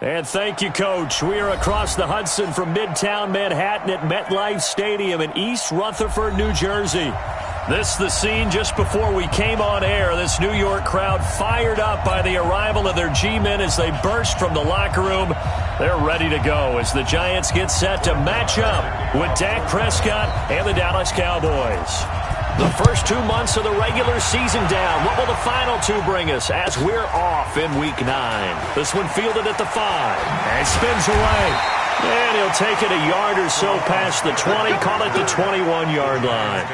And thank you, Coach. We are across the Hudson from Midtown Manhattan at MetLife Stadium in East Rutherford, New Jersey. This the scene just before we came on air. This New York crowd fired up by the arrival of their G-men as they burst from the locker room. They're ready to go as the Giants get set to match up with Dak Prescott and the Dallas Cowboys. The first 2 months of the regular season down. What will the final two bring us as we're off in Week 9? This one fielded at the 5 and spins away. And he'll take it a yard or so past the 20, call it the 21-yard line.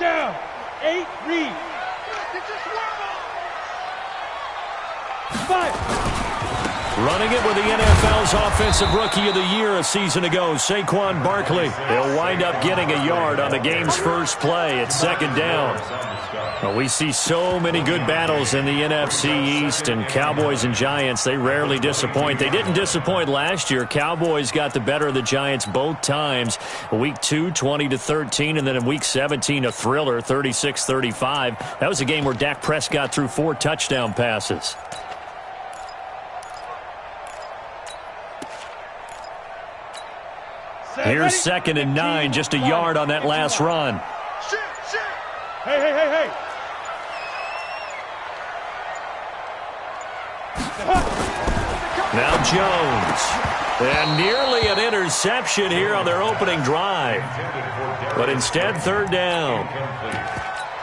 Down. 8, read. 5. Running it with the NFL's Offensive Rookie of the Year a season ago, Saquon Barkley. He'll wind up getting a yard on the game's first play at second down. Well, we see so many good battles in the NFC East, and Cowboys and Giants, they rarely disappoint. They didn't disappoint last year. Cowboys got the better of the Giants both times. Week 2, 20-13, and then in Week 17, a thriller, 36-35. That was a game where Dak Prescott threw 4 touchdown passes. Here's 2nd and 9, just a yard on that last run. Hey. Now Jones. And nearly an interception here on their opening drive. But instead, 3rd down.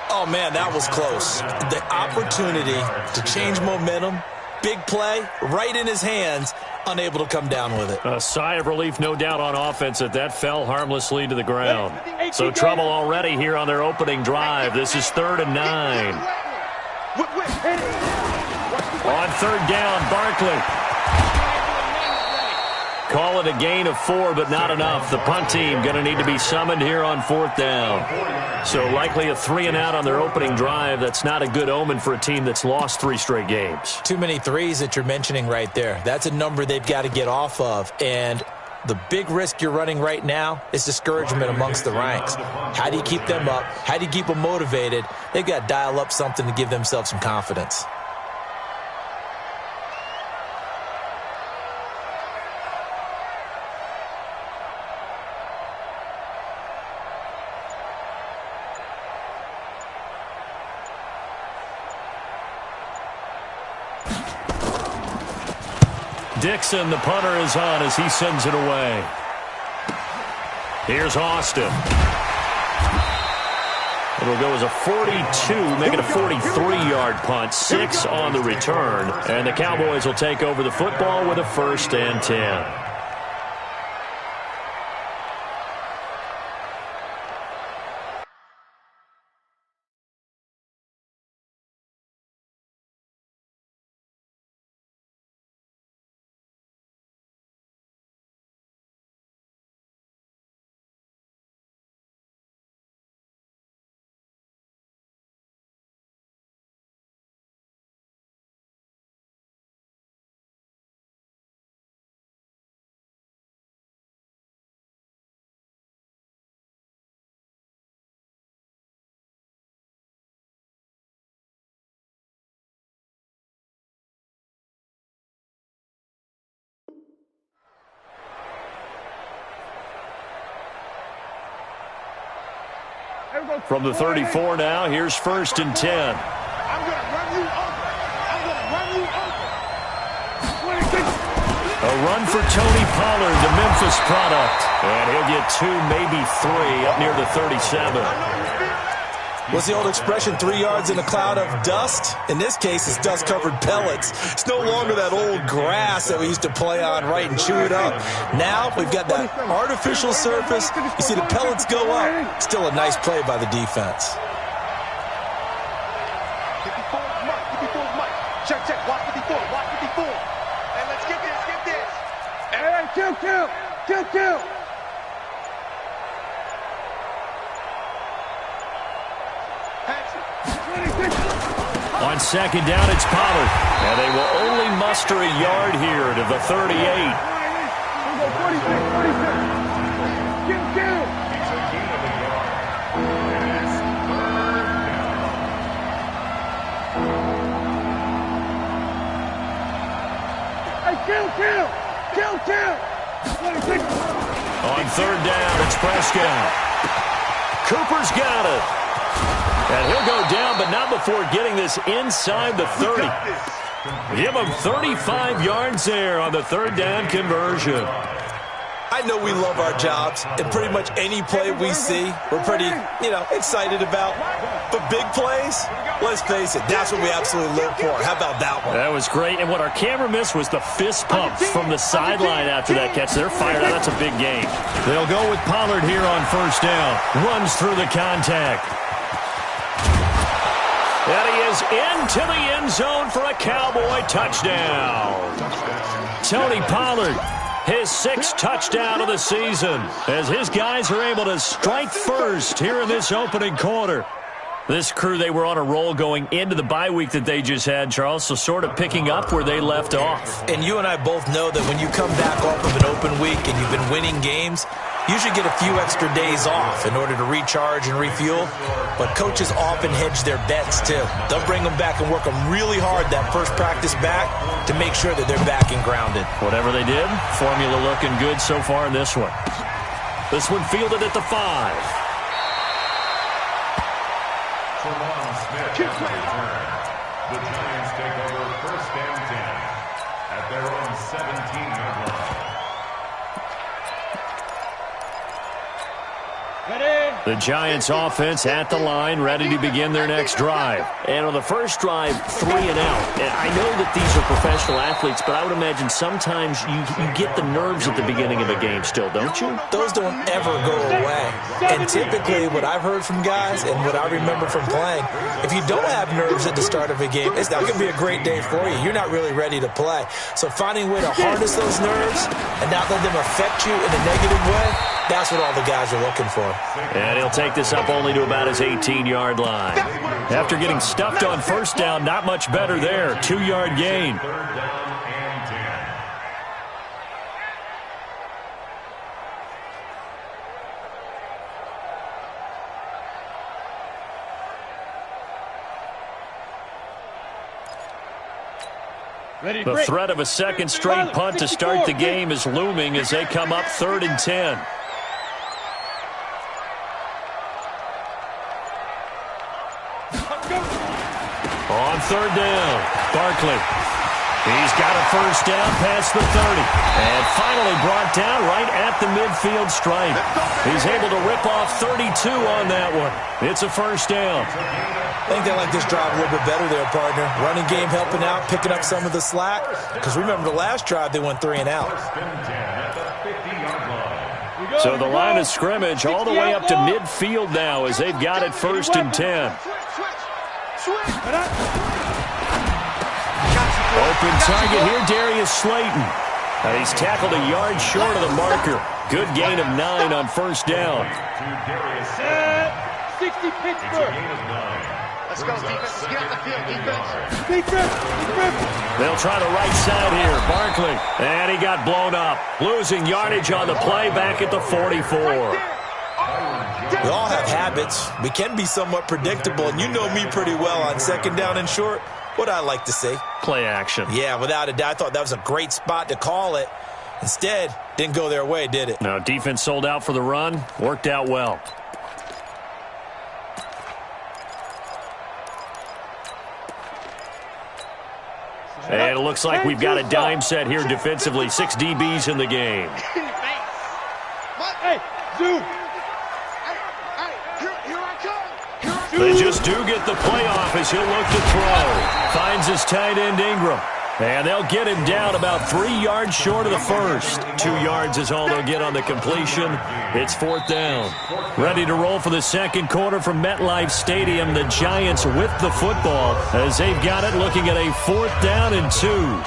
Oh, man, that was close. The opportunity to change momentum, big play, right in his hands, unable to come down with it. A sigh of relief, no doubt, on offense that fell harmlessly to the ground. So trouble already here on their opening drive. This is 3rd and 9. On 3rd down, Barkley. Call it a gain of 4, but not enough. The punt team going to need to be summoned here on 4th down. So likely a 3-and-out on their opening drive. That's not a good omen for a team that's lost 3 straight games. Too many threes that you're mentioning right there. That's a number they've got to get off of. And the big risk you're running right now is discouragement amongst the ranks. How do you keep them up? How do you keep them motivated? They've got to dial up something to give themselves some confidence. Dixon, the punter, is on as he sends it away. Here's Austin. It'll go as a 42, make it a 43-yard punt, 6 on the return. And the Cowboys will take over the football with a 1st and 10. From the 34 now, here's 1st and 10. I'm going to run you over. I'm going to run you over. 26. A run for Tony Pollard, the Memphis product. And he'll get 2, maybe 3, up near the 37. What's the old expression, 3 yards in a cloud of dust? In this case, it's dust-covered pellets. It's no longer that old grass that we used to play on, right, and chew it up. Now we've got that artificial surface. You see the pellets go up. Still a nice play by the defense. Check. Watch 54. Hey, let's get this. Hey, kill. On On second down, it's Pollard. And they will only muster a yard here to the 38. Here we go, 46. Kill. Kill. 26. On third down, it's Prescott. Cooper's got it. And he'll go down, but not before getting this inside the 30. Give him 35 yards there on the third down conversion. I know we love our jobs, and pretty much any play we see, we're pretty, excited about. But big plays, let's face it, that's what we absolutely live for. How about that one? That was great, and what our camera missed was the fist pumps from the sideline after that catch. They're fired up. That's a big game. They'll go with Pollard here on first down. Runs through the contact. And he is into the end zone for a Cowboy touchdown. Tony Pollard, his 6th touchdown of the season, as his guys are able to strike first here in this opening quarter. This crew, they were on a roll going into the bye week that they just had, Charles, so sort of picking up where they left off. And you and I both know that when you come back off of an open week and you've been winning games, you should get a few extra days off in order to recharge and refuel. But coaches often hedge their bets, too. They'll bring them back and work them really hard that first practice back to make sure that they're back and grounded. Whatever they did, formula looking good so far in this one. This one fielded at the 5. Kick play. The Giants take over first and 10 at their own 17-yard line. The Giants offense at the line, ready to begin their next drive. And on the first drive, 3 and out. And I know that these are professional athletes, but I would imagine sometimes you get the nerves at the beginning of a game still, don't you? Those don't ever go away. And typically what I've heard from guys and what I remember from playing, if you don't have nerves at the start of a game, it's not going to be a great day for you. You're not really ready to play. So finding a way to harness those nerves and not let them affect you in a negative way, that's what all the guys are looking for. And he'll take this up only to about his 18-yard line. After getting stuffed on first down, not much better there. 2-yard gain. Third down and 10. The threat of a second straight punt to start the game is looming as they come up 3rd and 10. On third down, Barkley. He's got a first down past the 30. And finally brought down right at the midfield stripe. He's able to rip off 32 on that one. It's a first down. I think they like this drive a little bit better there, partner. Running game helping out, picking up some of the slack. Because remember the last drive, they went 3 and out. So the line of scrimmage all the way up to midfield now as they've got it 1st and 10. Open target here, Darius Slayton. And he's tackled a yard short of the marker. Good gain of 9 on first down. 60 Pittsburgh. Let's go, defense. Let's get out the field, defense. They'll try the right side here. Barkley. And he got blown up. Losing yardage on the play back at the 44. We all have habits. We can be somewhat predictable, and you know me pretty well on second down and short. What I like to see. Play action. Yeah, without a doubt. I thought that was a great spot to call it. Instead, didn't go their way, did it? No, defense sold out for the run. Worked out well. And it looks like we've got a dime set here defensively. 6 DBs in the game. Hey, Zoo. They just do get the playoff as he'll look to throw. Finds his tight end Ingram. And they'll get him down about 3 yards short of the first. 2 yards is all they'll get on the completion. It's 4th down. Ready to roll for the second quarter from MetLife Stadium. The Giants with the football as they've got it looking at a 4th down and 2.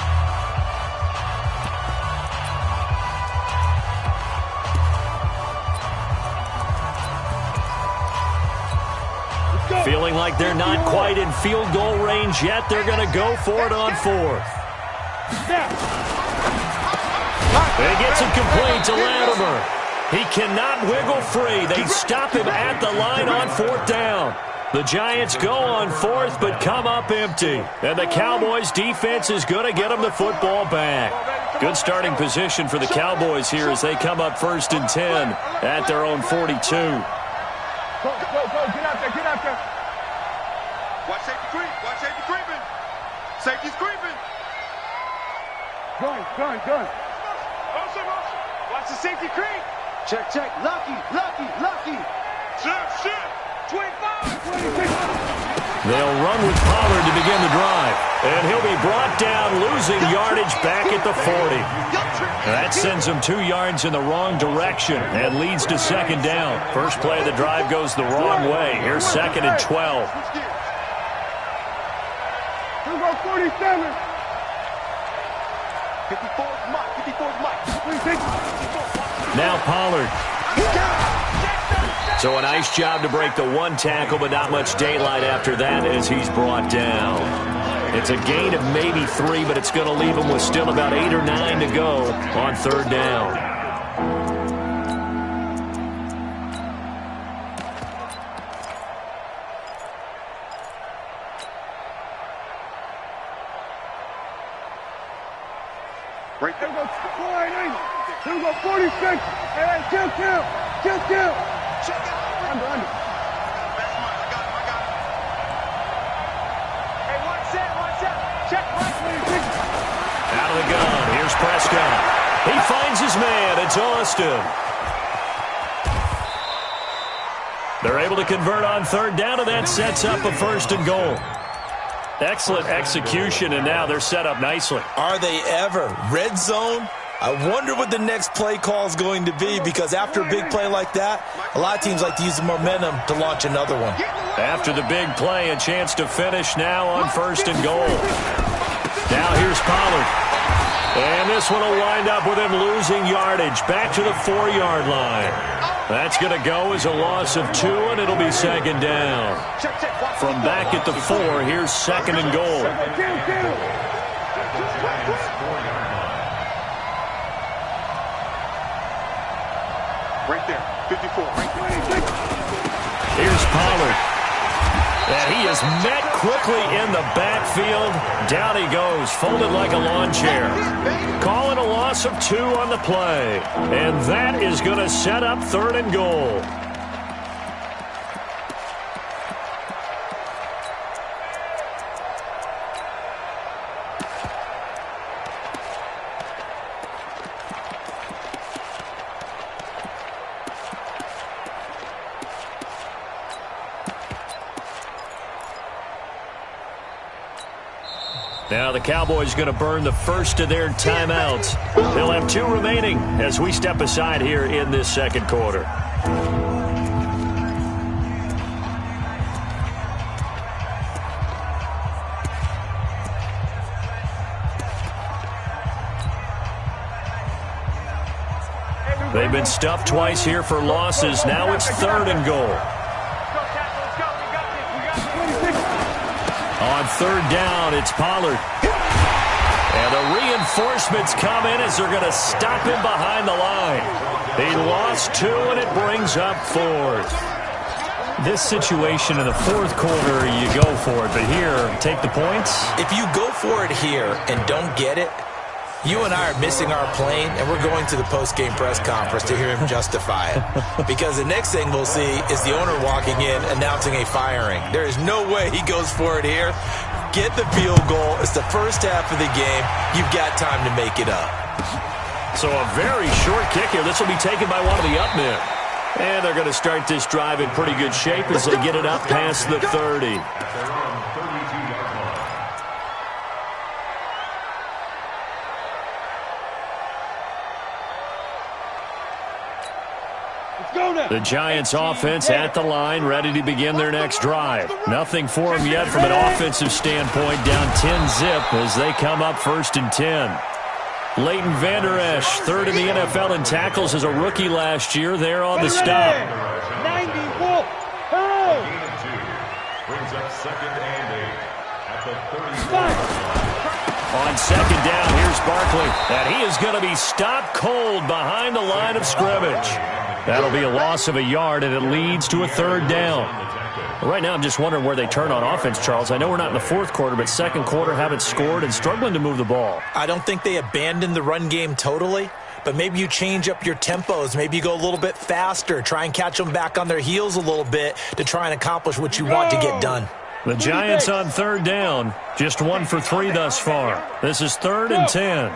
feeling like they're not quite in field goal range yet. They're going to go for it on fourth. He gets it complete to Latimer. He cannot wiggle free. They stop him at the line on fourth down. The Giants go on fourth but come up empty. And the Cowboys' defense is going to get them the football back. Good starting position for the Cowboys here as they come up 1st and 10 at their own 42. Go, get out there, get out there. Watch safety creep, watch safety creeping. Safety's creeping. Gun. Motion. Watch the safety creep. Check. Lucky. Shit. 25. 26. They'll run with Pollard to begin the drive. And he'll be brought down, losing yardage back at the 40. That sends him 2 yards in the wrong direction and leads to 2nd down. First play of the drive goes the wrong way. Here's 2nd and 12. Here we go, 47. 54's Mike. Now Pollard. So a nice job to break the 1 tackle, but not much daylight after that as he's brought down. It's a gain of maybe 3, but it's going to leave him with still about 8 or 9 to go on 3rd down. Right there. Here we go, 46. Hey, kill. Check it. Under. I got it. Hey, watch that. Check. Out of the gun. Here's Prescott. He finds his man. It's Austin. They're able to convert on 3rd down, and that sets up a 1st and goal. Excellent execution, and now they're set up nicely. Are they ever? Red zone? I wonder what the next play call is going to be, because after a big play like that, a lot of teams like to use the momentum to launch another one. After the big play, a chance to finish now on 1st and goal. Now here's Pollard. And this one will wind up with him losing yardage back to the 4-yard line. That's going to go as a loss of 2, and it'll be 2nd down. From back at the 4, here's 2nd and goal. Right there, 54. Here's Pollard. And he is met quickly in the backfield. Down he goes, folded like a lawn chair. Calling a loss of 2 on the play. And that is going to set up 3rd and goal. Now the Cowboys going to burn the first of their timeouts. They'll have 2 remaining as we step aside here in this 2nd quarter. They've been stuffed twice here for losses. Now it's 3rd and goal. On 3rd down, it's Pollard. And the reinforcements come in as they're going to stop him behind the line. He lost 2, and it brings up 4th. This situation in the 4th quarter, you go for it. But here, take the points. If you go for it here and don't get it, you and I are missing our plane, and we're going to the post-game press conference to hear him justify it. Because the next thing we'll see is the owner walking in announcing a firing. There is no way he goes for it here. Get the field goal. It's the first half of the game. You've got time to make it up. So a very short kick here. This will be taken by one of the up men. And they're going to start this drive in pretty good shape as they get it up past the 30. The Giants offense at the line, ready to begin their next drive. Nothing for them yet from an offensive standpoint, down 10-zip as they come up 1st and 10. Leighton Vander Esch, 3rd in the NFL in tackles as a rookie last year. There on the stop. 2nd and 8 at the 30-yard line. On second down, here's Barkley. And he is going to be stopped cold behind the line of scrimmage. That'll be a loss of a yard, and it leads to a 3rd down. Right now, I'm just wondering where they turn on offense, Charles. I know we're not in the 4th quarter, but 2nd quarter haven't scored and struggling to move the ball. I don't think they abandoned the run game totally, but maybe you change up your tempos. Maybe you go a little bit faster, try and catch them back on their heels a little bit to try and accomplish what you want to get done. The Giants on 3rd down, just 1 for 3 thus far. This is 3rd and 10.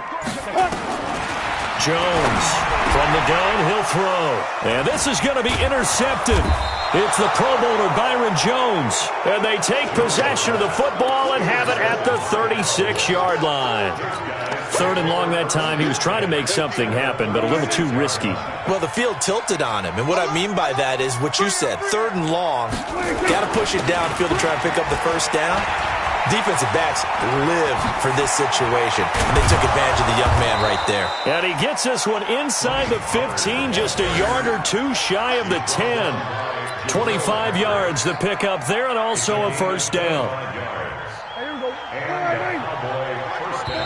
Jones from the gun, he'll throw. And this is going to be intercepted. It's the Pro Bowler Byron Jones. And they take possession of the football and have it at the 36-yard line. 3rd and long that time. He was trying to make something happen, but a little too risky. Well, the field tilted on him. And what I mean by that is what you said. 3rd and long. Got to push it downfield to try and pick up the 1st down. Defensive backs live for this situation. And they took advantage of the young man right there. And he gets this one inside the 15, just a yard or 2 shy of the 10. 25 yards to pick up there, and also a 1st down.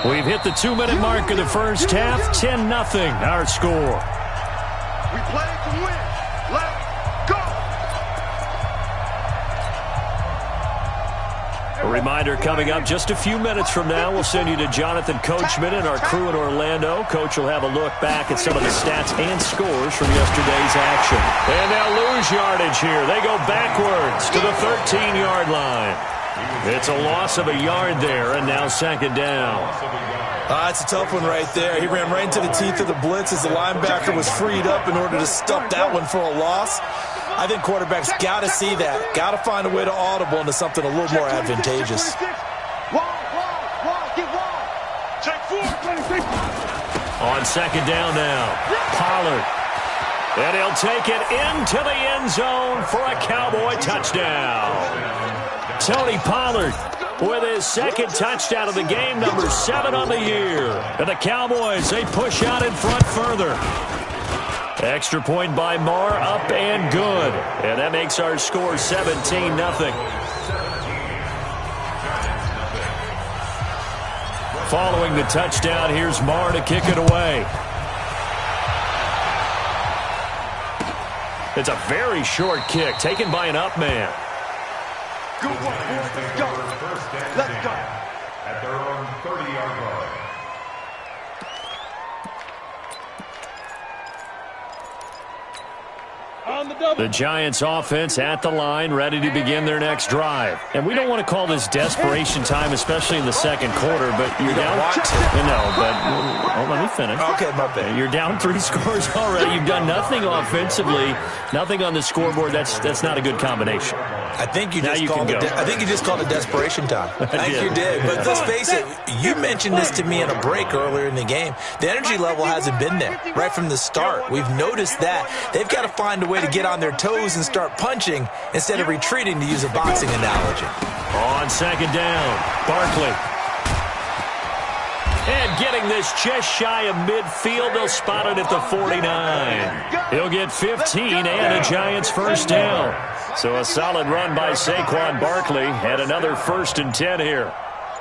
We've hit the 2-minute mark of the 1st half. 10-0 our score. We play to win. Let's go. A reminder coming up just a few minutes from now, we'll send you to Jonathan Coachman and our crew in Orlando. Coach will have a look back at some of the stats and scores from yesterday's action. And they'll lose yardage here. They go backwards to the 13-yard line. It's a loss of a yard there, and now 2nd down. It's a tough one right there. He ran right into the teeth of the blitz as the linebacker was freed up in order to stop that one for a loss. I think quarterbacks got to see that. Got to find a way to audible into something a little more advantageous. On 2nd down now, Pollard. And he'll take it into the end zone for a Cowboy touchdown. Tony Pollard with his 2nd touchdown of the game, number 7 on the year. And the Cowboys, they push out in front further. Extra point by Marr, up and good. And that makes our score 17-0. Following the touchdown, here's Marr to kick it away. It's a very short kick, taken by an up man. Good one, boys. Let's go. Let's go. At their own 30-yard line. The Giants offense at the line, ready to begin their next drive. And we don't want to call this desperation time, especially in the 2nd quarter, but you're down. Let me finish. Okay, my bad. You're down 3 scores already. You've done nothing offensively, nothing on the scoreboard. That's not a good combination. I think you just called it desperation time. I think you did. But let's face it, you mentioned this to me in a break earlier in the game. The energy level hasn't been there right from the start. We've noticed that. They've got to find a way to get on their toes and start punching instead of retreating, to use a boxing analogy. On 2nd down, Barkley. And getting this just shy of midfield, they'll spot it at the 49. He'll get 15 and a Giants 1st down. So a solid run by Saquon Barkley and another 1st and 10 here.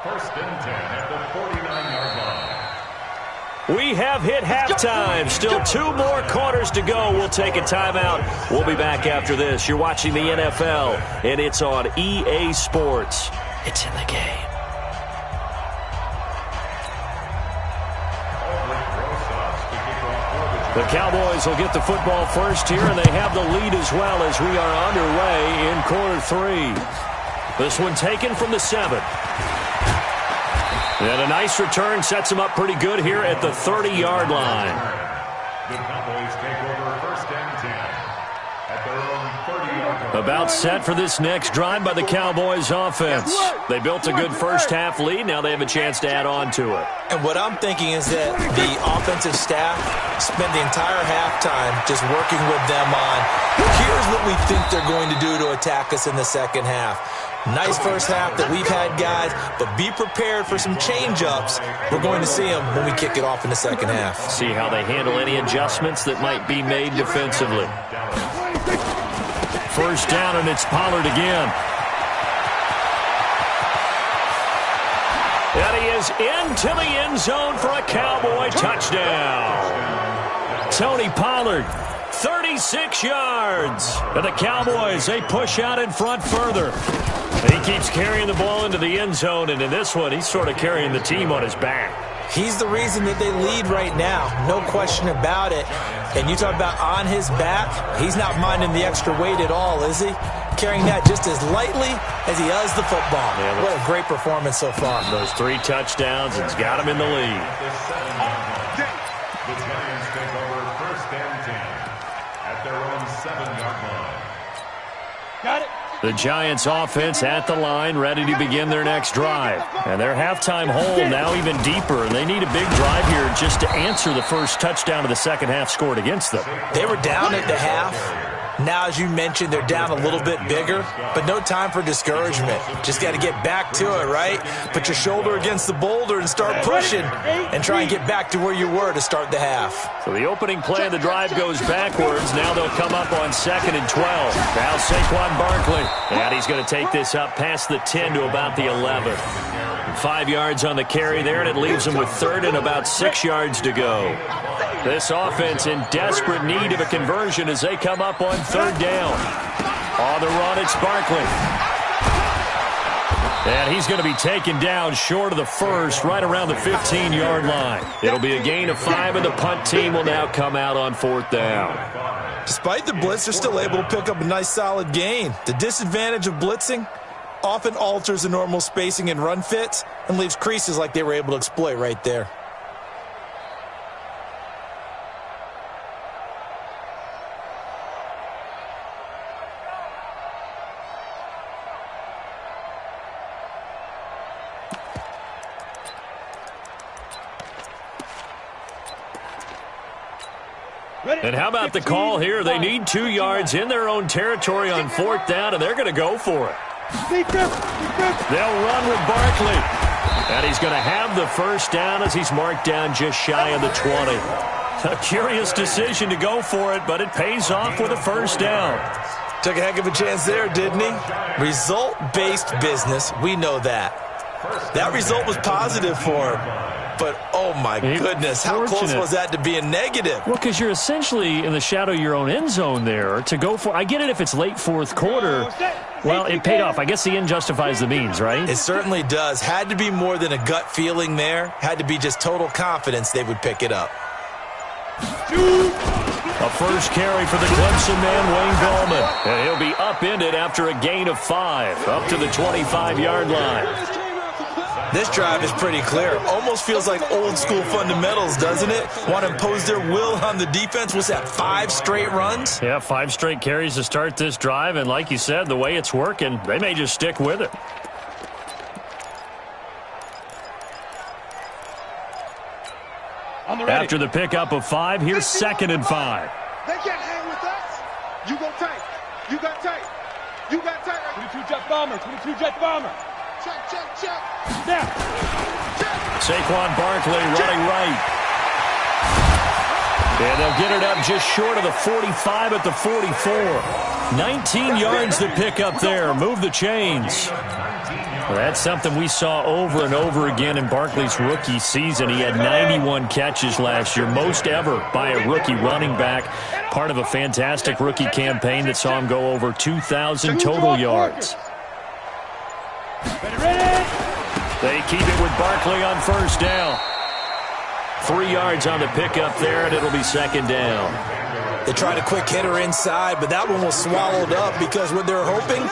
1st and 10 at the 49-yard line. We have hit halftime. Still 2 more quarters to go. We'll take a timeout. We'll be back after this. You're watching the NFL, and it's on EA Sports. It's in the game. The Cowboys will get the football first here, and they have the lead as well as we are underway in quarter 3. This one taken from the 7. And a nice return sets them up pretty good here at the 30-yard line. The Cowboys take over 1st and 10 at their own 30-yard line. About set for this next drive by the Cowboys offense. They built a good 1st half lead. Now they have a chance to add on to it. And what I'm thinking is that the offensive staff spent the entire halftime just working with them on, here's what we think they're going to do to attack us in the 2nd half. Nice 1st half that we've had, guys, but be prepared for some change-ups. We're going to see them when we kick it off in the 2nd half. See how they handle any adjustments that might be made defensively. 1st down, and it's Pollard again. And he is into the end zone for a Cowboy touchdown. Tony Pollard, 36 yards. And the Cowboys, they push out in front further. He keeps carrying the ball into the end zone, and in this one, he's sort of carrying the team on his back. He's the reason that they lead right now, no question about it. And you talk about on his back, he's not minding the extra weight at all, is he? Carrying that just as lightly as he does the football. Yeah, what a great performance so far. Those 3 touchdowns, it's got him in the lead. The Giants take over 1st and 10 at their own 7-yard line. Got it. The Giants offense at the line, ready to begin their next drive. And their halftime hole now even deeper, and they need a big drive here just to answer the first touchdown of the second half scored against them. They were down at the half. Now, as you mentioned, they're down a little bit bigger, but no time for discouragement. Just got to get back to it, right? Put your shoulder against the boulder and start pushing and try and get back to where you were to start the half. So the opening play of the drive goes backwards. Now they'll come up on 2nd and 12. Now Saquon Barkley. And he's going to take this up past the 10 to about the 11. 5 yards on the carry there, and it leaves him with 3rd and about 6 yards to go. This offense in desperate need of a conversion as they come up on 3rd down. On the run, it's Barkley. And he's going to be taken down short of the first, right around the 15-yard line. It'll be a gain of 5, and the punt team will now come out on 4th down. Despite the blitz, they're still able to pick up a nice, solid gain. The disadvantage of blitzing often alters the normal spacing and run fits and leaves creases like they were able to exploit right there. And how about the call here? They need 2 yards in their own territory on 4th down, and they're going to go for it. They'll run with Barkley. And he's going to have the first down as he's marked down just shy of the 20. A curious decision to go for it, but it pays off with a first down. Took a heck of a chance there, didn't he? Result-based business, we know that. That result was positive for him. But, oh, my goodness, how close was that to being negative? Well, because you're essentially in the shadow of your own end zone there to go for. I get it if it's late 4th quarter. Well, it paid off. I guess the end justifies the means, right? It certainly does. Had to be more than a gut feeling there. Had to be just total confidence they would pick it up. A first carry for the Clemson man, Wayne Gallman. And he'll be upended after a gain of 5, up to the 25-yard line. This drive is pretty clear. Almost feels like old school fundamentals, doesn't it? Want to impose their will on the defense. What's that, 5 straight runs? Yeah, 5 straight carries to start this drive. And like you said, the way it's working, they may just stick with it. After the pickup of 5, here's 2nd and 5. They can't hang with us. You go tight. You got tight. You got tight. 22 jet bomber. 22 jet bomber. Check, check, check. Now. Saquon Barkley running right. And they'll get it up just short of the 45 at the 44. 19 yards to pick up there. Move the chains. Well, that's something we saw over and over again in Barkley's rookie season. He had 91 catches last year, most ever by a rookie running back. Part of a fantastic rookie campaign that saw him go over 2,000 total yards. They keep it with Barkley on first down. 3 yards on the pickup there, and it'll be 2nd down. They tried a quick hitter inside, but that one was swallowed up because what they're hoping,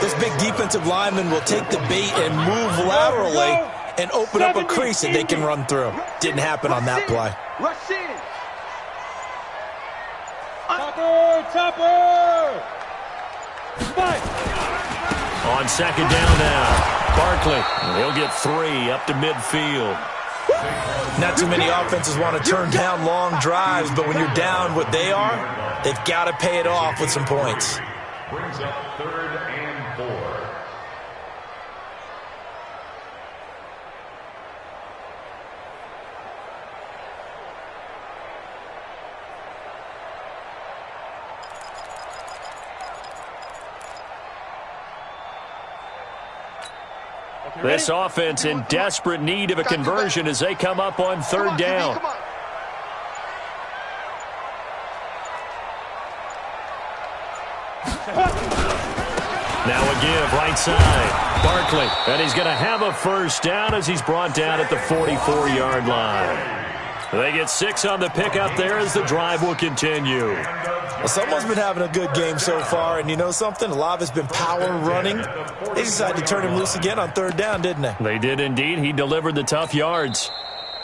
this big defensive lineman will take the bait and move laterally and open up a crease that they can run through. Didn't happen on that play. Rush in. Topper! Fight! On 2nd down now, Barkley. He'll get 3 up to midfield. Not too many offenses want to turn down long drives, but when you're down what they are, they've got to pay it off with some points. Brings up 3rd and 4. This offense in desperate need of a conversion as they come up on third down. Now a give, right side. Barkley, and he's going to have a first down as he's brought down at the 44-yard line. They get 6 on the pickup there as the drive will continue. Well, someone's been having a good game so far, and you know something? A lot of it's been power running. They decided to turn him loose again on third down, didn't they? They did indeed. He delivered the tough yards.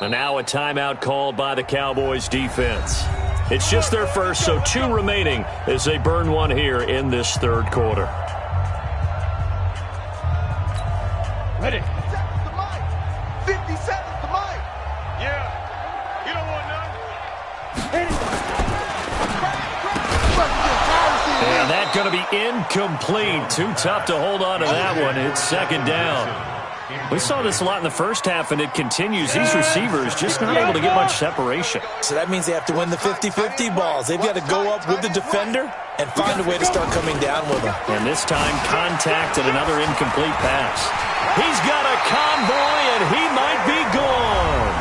And now a timeout called by the Cowboys defense. It's just their first, so 2 remaining as they burn one here in this third quarter. Ready. 50 seconds to Mike. Yeah. You don't want none. And that's going to be incomplete. Too tough to hold on to that one. It's second down. We saw this a lot in the first half, and it continues. These receivers just not able to get much separation. So that means they have to win the 50-50 balls. They've got to go up with the defender and find a way to start coming down with them. And this time, contact and another incomplete pass. He's got a convoy, and he might be gone.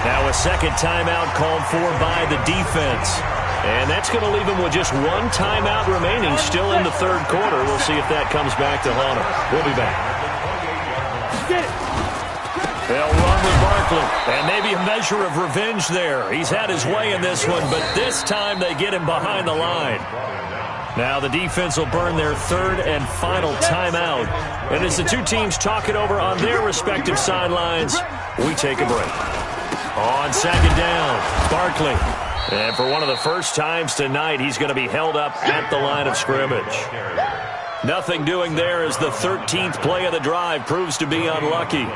Now a second timeout called for by the defense. And that's going to leave him with just 1 timeout remaining still in the third quarter. We'll see if that comes back to haunt him. We'll be back. They'll run with Barkley, and maybe a measure of revenge there. He's had his way in this one, but this time they get him behind the line. Now the defense will burn their third and final timeout. And as the two teams talk it over on their respective sidelines, we take a break. On second down, Barkley. And for one of the first times tonight, he's going to be held up at the line of scrimmage. Nothing doing there as the 13th play of the drive proves to be unlucky.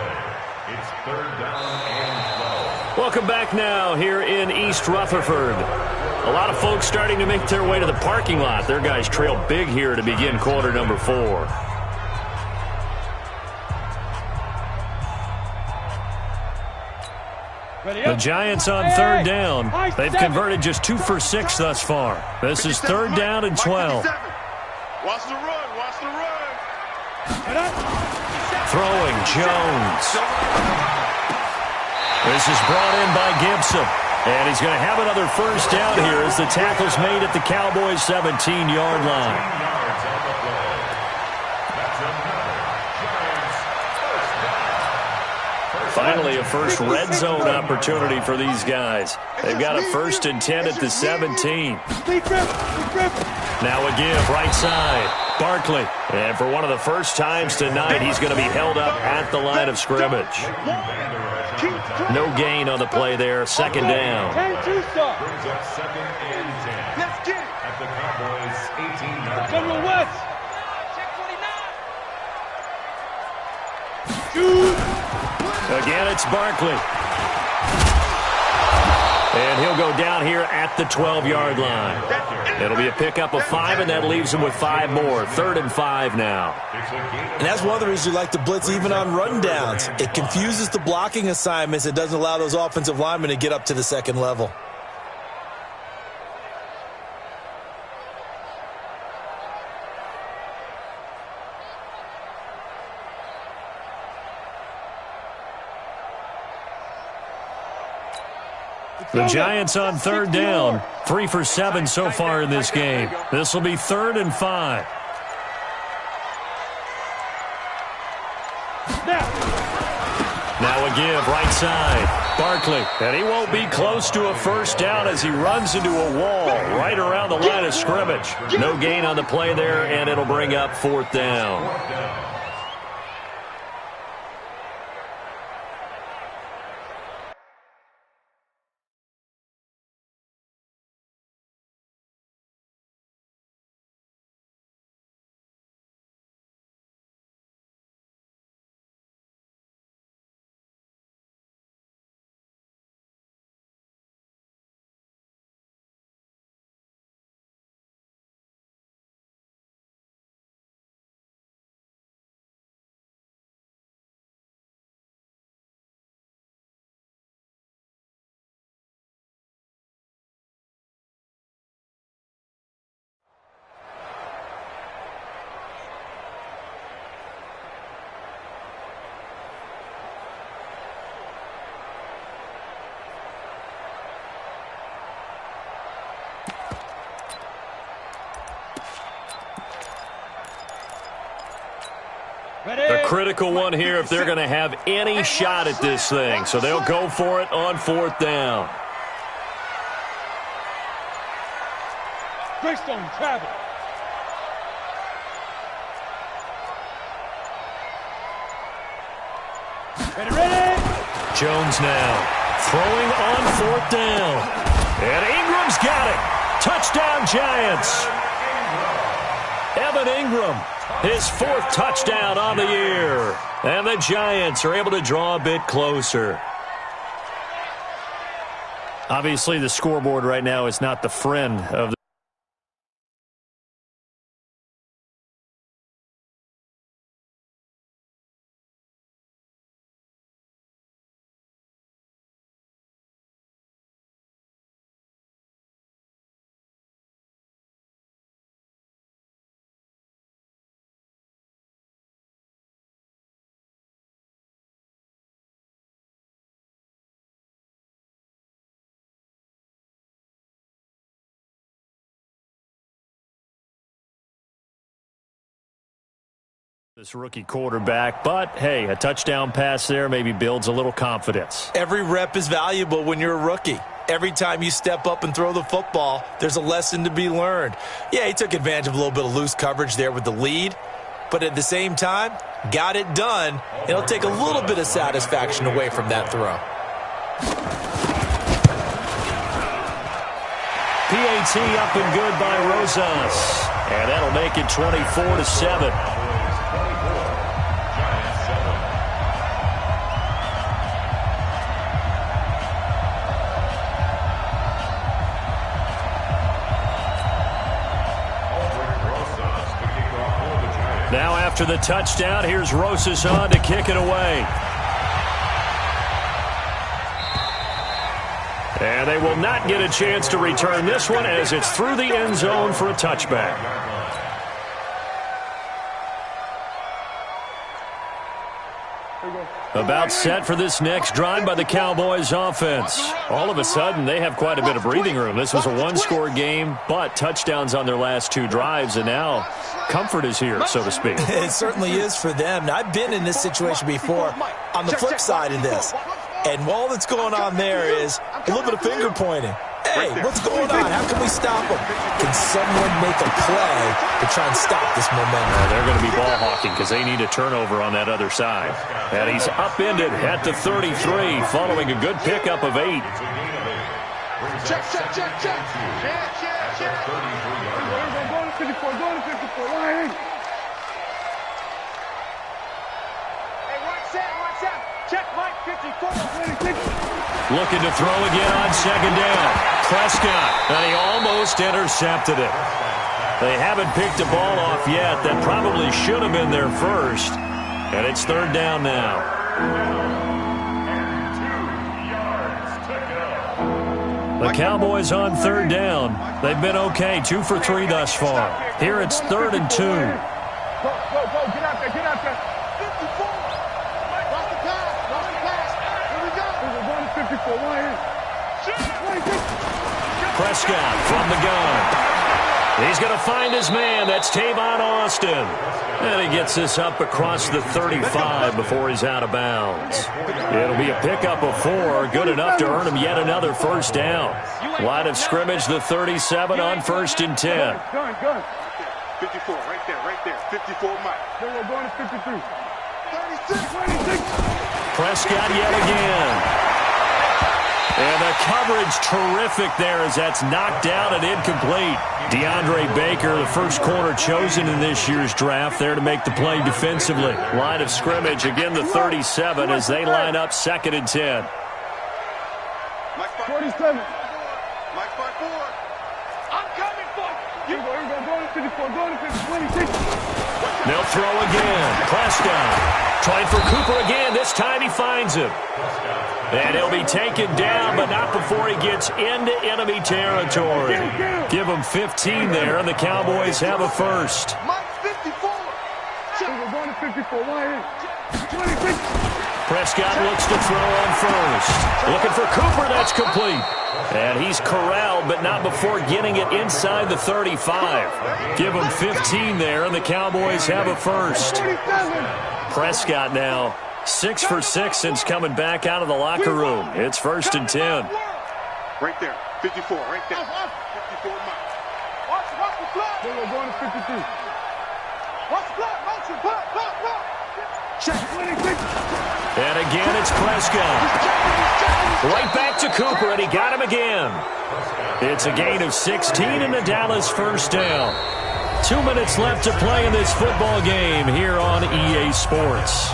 It's third down and 12. Welcome back now here in East Rutherford. A lot of folks starting to make their way to the parking lot. Their guys trail big here to begin quarter number 4. The Giants on third down. They've converted just 2 for 6 thus far. This is third down and 12. Watch the run. Watch the run. Throwing Jones. This is brought in by Gibson. And he's going to have another first down here as the tackle's made at the Cowboys' 17-yard line. Finally, a first red zone opportunity for these guys. They've got a first and 10 at the 17. Now a give, right side. Barkley. And for one of the first times tonight, he's going to be held up at the line of scrimmage. No gain on the play there. Second down. Brings up second and 10. Let's get it. At the Cowboys' 18-yard General line. West. Again, it's Barkley. And he'll go down here at the 12-yard line. It'll be a pickup of 5, and that leaves him with 5 more. Third and 5 now. And that's one of the reasons you like to blitz even on rundowns. It confuses the blocking assignments. It doesn't allow those offensive linemen to get up to the second level. The Giants on third down. 3 for 7 so far in this game. This will be third and 5. Now a give, right side. Barkley, and he won't be close to a first down as he runs into a wall right around the line of scrimmage. No gain on the play there, and it'll bring up fourth down. A critical one here if they're going to have any shot at this thing. So they'll go for it on 4th down. Greystone travel. Ready. Jones now throwing on 4th down. And Ingram's got it. Touchdown, Giants. Evan Ingram, his 4th touchdown on the year. And the Giants are able to draw a bit closer. Obviously, the scoreboard right now is not the friend of the this rookie quarterback, but hey, a touchdown pass there maybe builds a little confidence. Every rep is valuable when you're a rookie. Every time you step up and throw the football, there's a lesson to be learned. Yeah, he took advantage of a little bit of loose coverage there with the lead, but at the same time, got it done. It'll take a little bit of satisfaction away from that throw. PAT up and good by Rosas, and that'll make it 24-7. Now after the touchdown, here's Rosas on to kick it away. And they will not get a chance to return this one as it's through the end zone for a touchback. About set for this next drive by the Cowboys offense. All of a sudden, they have quite a bit of breathing room. This was a one-score game, but touchdowns on their last 2 drives, and now comfort is here, so to speak. It certainly is for them. Now, I've been in this situation before on the flip side of this. And all that's going on there is a little bit of finger pointing. Hey, what's going on? How can we stop them? Can someone make a play to try and stop this momentum? They're going to be ball hawking because they need a turnover on that other side. And he's upended at the 33 following a good pickup of 8. Check. Go to 54. Hey, watch out. Check Mike 54. Looking to throw again on 2nd down. Prescott, and he almost intercepted it. They haven't picked a ball off yet. That probably should have been their first. And it's 3rd down now. The Cowboys on 3rd down. They've been okay, 2 for 3 thus far. Here it's 3rd and 2. Go. Get out there. 54. Lost the pass. Here we go. We're going to 54. One here. Prescott from the gun. He's going to find his man. That's Tavon Austin. And he gets this up across the 35 before he's out of bounds. It'll be a pickup of 4, good enough to earn him yet another first down. Line of scrimmage, the 37 on 1st and 10. Gun. 54, right there. 54, Mike. We're going to 53. 36. Prescott yet again. And the coverage terrific there as that's knocked down and incomplete. DeAndre Baker, the first corner chosen in this year's draft, there to make the play defensively. Line of scrimmage, again the 37 as they line up 2nd and 10. Mike 47. Mike 54. I'm coming for you. Go to 54. 26. They'll throw again. Prescott trying for Cooper again. This time he finds him. And he'll be taken down, but not before he gets into enemy territory. Give him 15 there, and the Cowboys have a first. Mike 54. We're going to 54. 26. Prescott looks to throw on first. Looking for Cooper, that's complete. And he's corralled, but not before getting it inside the 35. Give him 15 there, and the Cowboys have a first. Prescott now. 6 for 6 since coming back out of the locker room. It's 1st and 10. Right there. 54, right there. 54 miles. Watch the flag. We're going to 53. Watch the flag. Motion. Block. Check. And again, it's Prescott. Right back to Cooper, and he got him again. It's a gain of 16 and a Dallas first down. 2 minutes left to play in this football game here on EA Sports.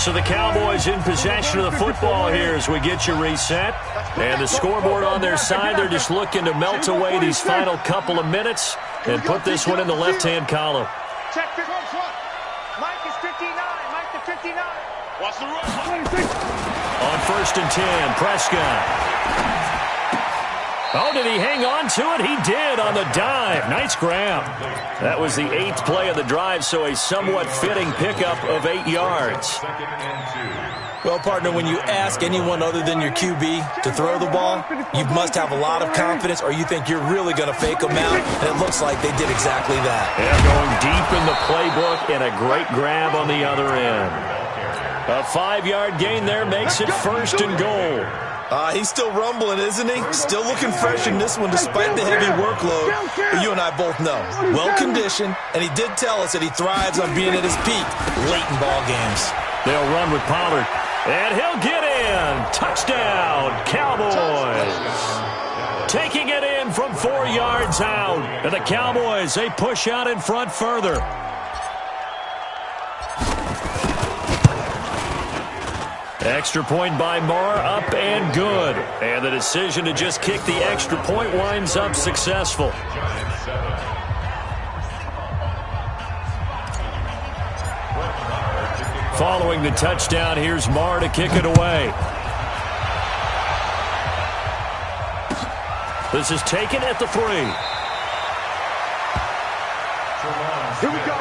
So the Cowboys in possession of the football here as we get you reset. And the scoreboard on their side, they're just looking to melt away these final couple of minutes and put this one in the left-hand column. Check. Mike is 59. Mike to 59. Watch the run. On 1st and 10, Prescott. Oh, did he hang on to it? He did on the dive. Nice grab. That was the 8th play of the drive, so a somewhat fitting pickup of 8 yards. Well, partner, when you ask anyone other than your QB to throw the ball, you must have a lot of confidence or you think you're really going to fake them out, and it looks like they did exactly that. Yeah, going deep in the playbook and a great grab on the other end. A 5-yard gain there makes it 1st and goal. He's still rumbling, isn't he? Still looking fresh in this one despite the heavy workload. But you and I both know. Well-conditioned, and he did tell us that he thrives on being at his peak late in ball games. They'll run with Pollard. And he'll get in. Touchdown, Cowboys. Taking it in from 4 yards out. And the Cowboys, they push out in front further. Extra point by Marr, up and good. And the decision to just kick the extra point winds up successful. Following the touchdown, here's Marr to kick it away. This is taken at the 3. Here we go.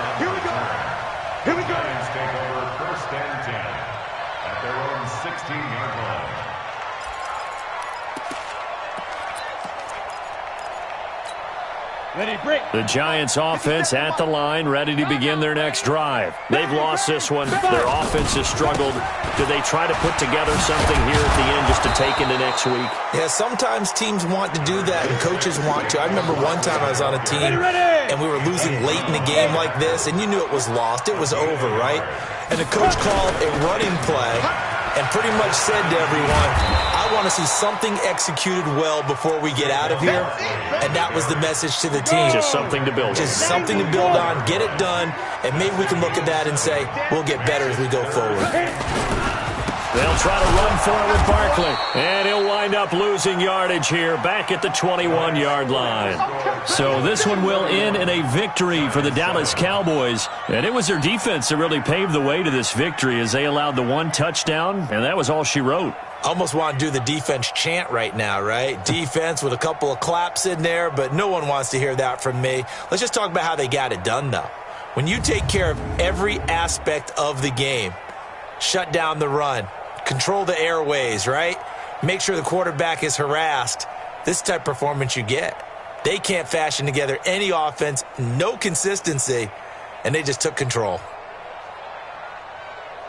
Giants take over 1st and 10 at their own 16-yard line. Ready, break. The Giants offense at the line, ready to begin their next drive. They've lost this one. Their offense has struggled. Do they try to put together something here at the end just to take into next week? Yeah, sometimes teams want to do that and coaches want to. I remember one time I was on a team and we were losing late in the game like this, and you knew it was lost. It was over, right? And the coach called a running play and pretty much said to everyone, I want to see something executed well before we get out of here. And that was the message to the team. Just something to build on. Just something to build on, get it done, and maybe we can look at that and say, we'll get better as we go forward. They'll try to run for it with Barkley. And he'll wind up losing yardage here back at the 21-yard line. So this one will end in a victory for the Dallas Cowboys. And it was their defense that really paved the way to this victory as they allowed the 1 touchdown, and that was all she wrote. Almost want to do the defense chant right now, right? Defense with a couple of claps in there, but no one wants to hear that from me. Let's just talk about how they got it done, though. When you take care of every aspect of the game, shut down the run, control the airways, right? Make sure the quarterback is harassed. This type of performance you get. They can't fashion together any offense, no consistency, and they just took control.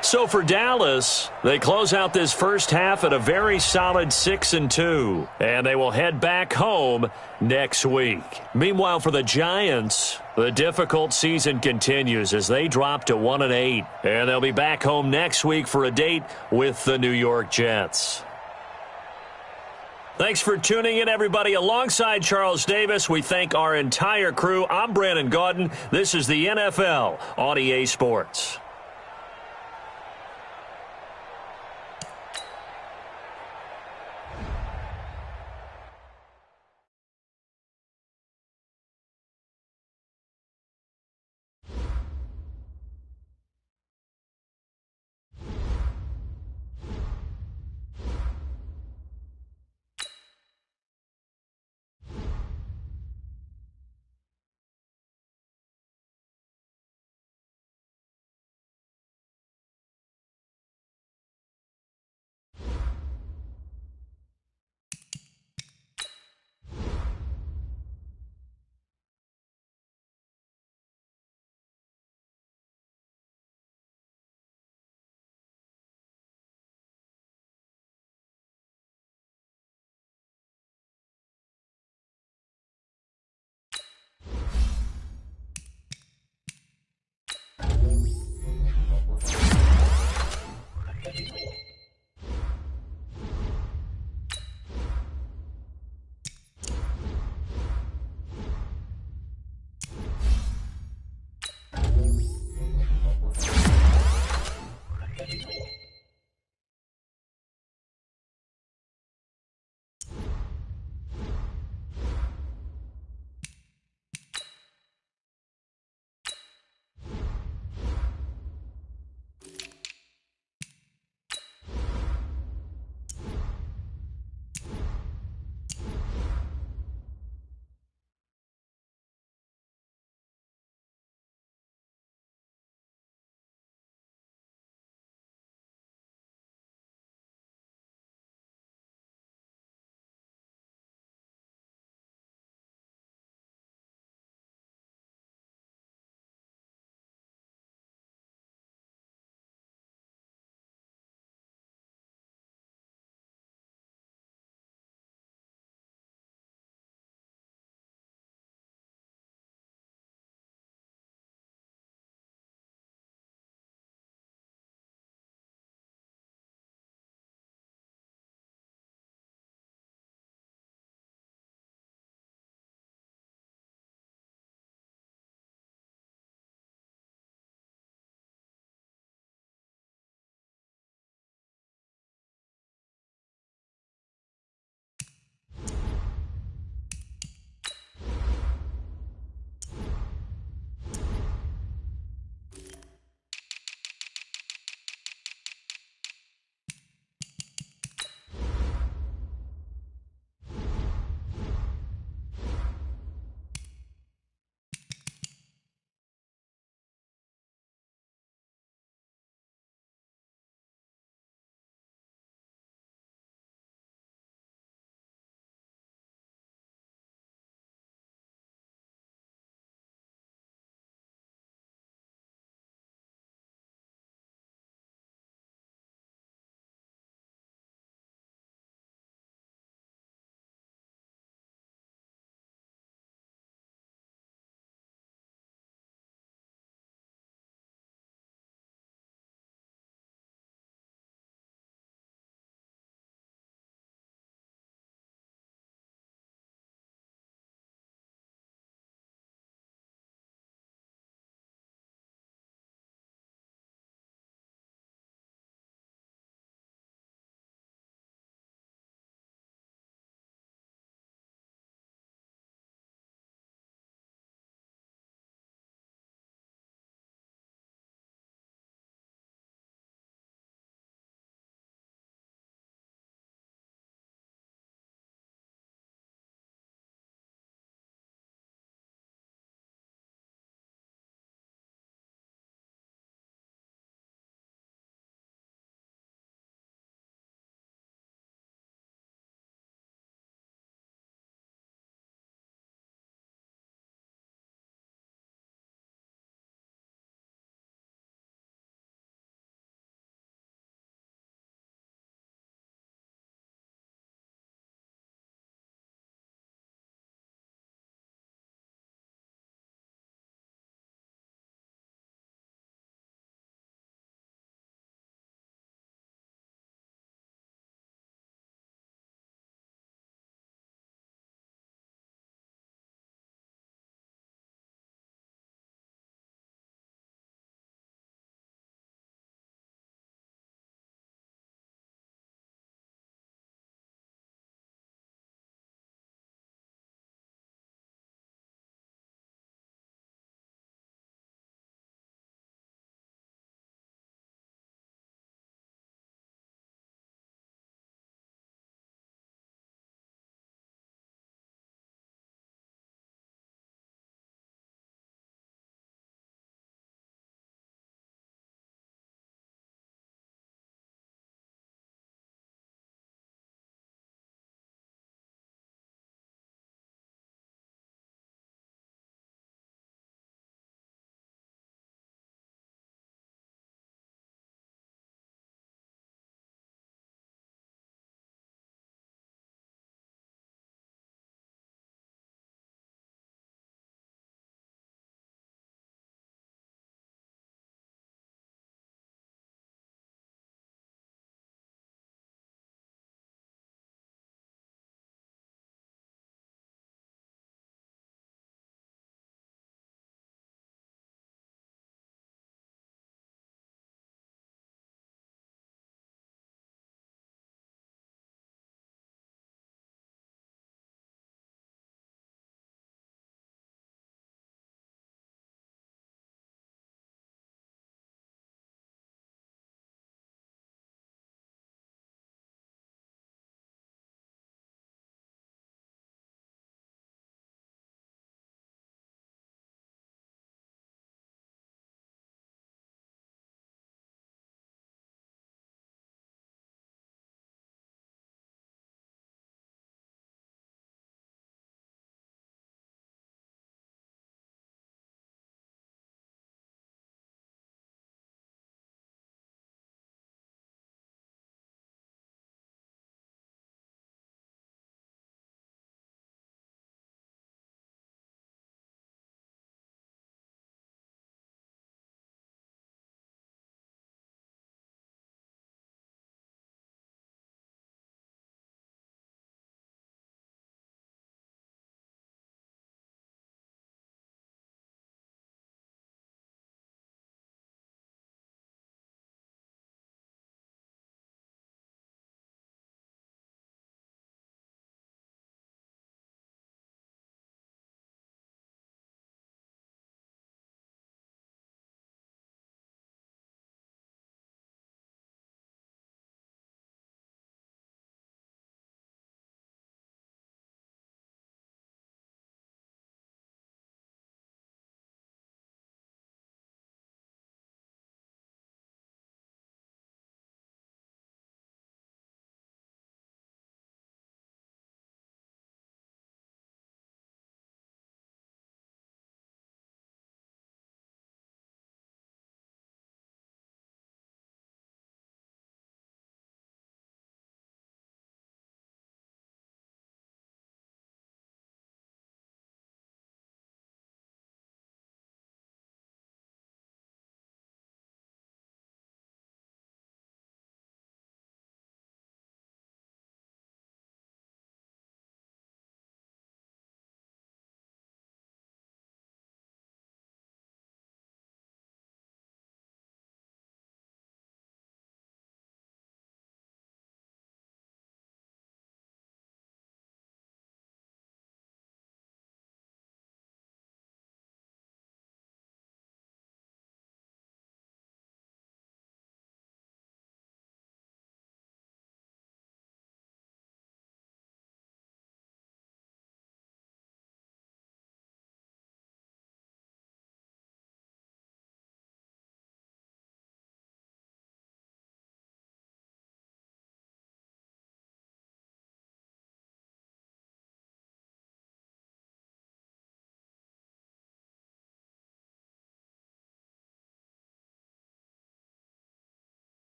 So for Dallas, they close out this first half at a very solid 6-2, and they will head back home next week. Meanwhile, for the Giants, the difficult season continues as they drop to 1-8, and they'll be back home next week for a date with the New York Jets. Thanks for tuning in, everybody. Alongside Charles Davis, we thank our entire crew. I'm Brandon Gaudin. This is the NFL on EA Sports.